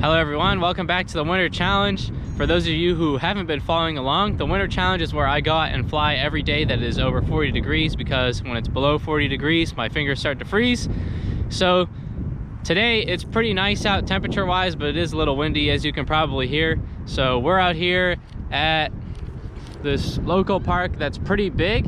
Hello everyone, welcome back to the Winter Challenge. For those of you who haven't been following along, the Winter Challenge is where I go out and fly every day that is over 40 degrees because when it's below 40 degrees, my fingers start to freeze. So today it's pretty nice out temperature wise, but it is a little windy as you can probably hear. So we're out here at this local park that's pretty big.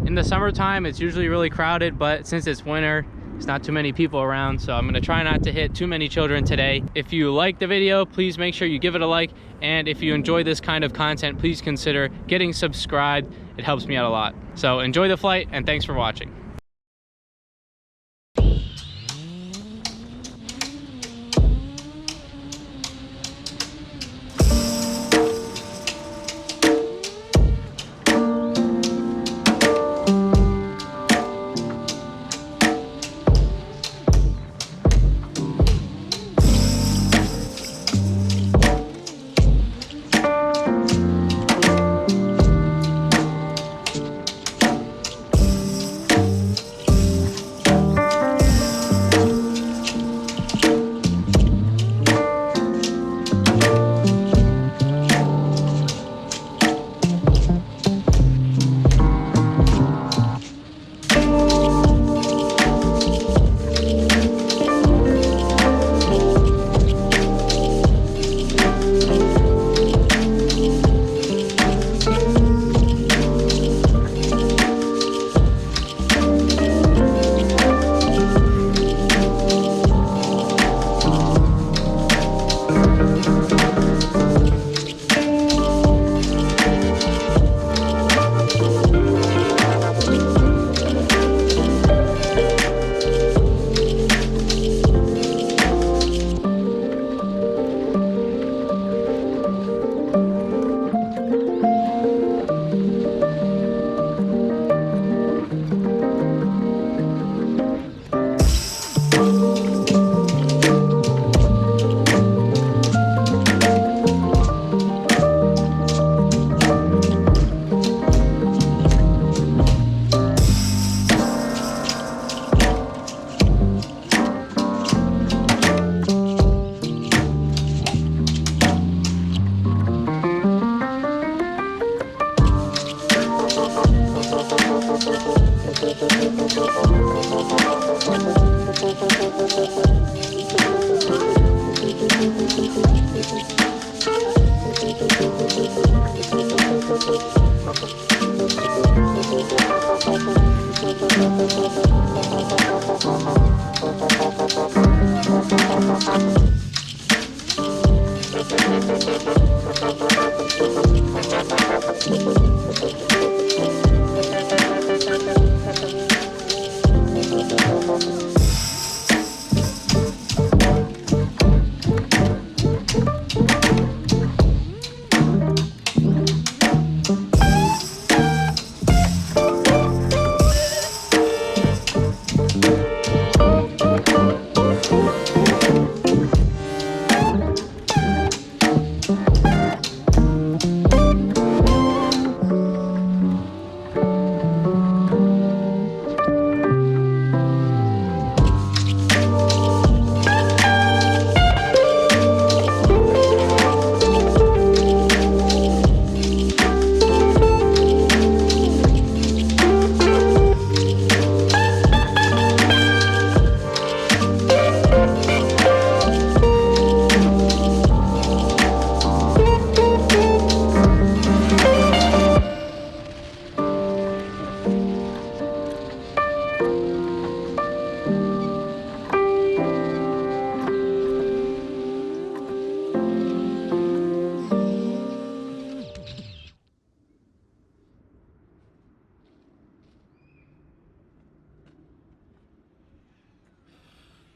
In the summertime, it's usually really crowded, but since it's winter, there's not too many people around, so I'm gonna try not to hit too many children today. If you like the video, please make sure you give it a like, and if you enjoy this kind of content, please consider getting subscribed. It helps me out a lot. So enjoy the flight, and thanks for watching.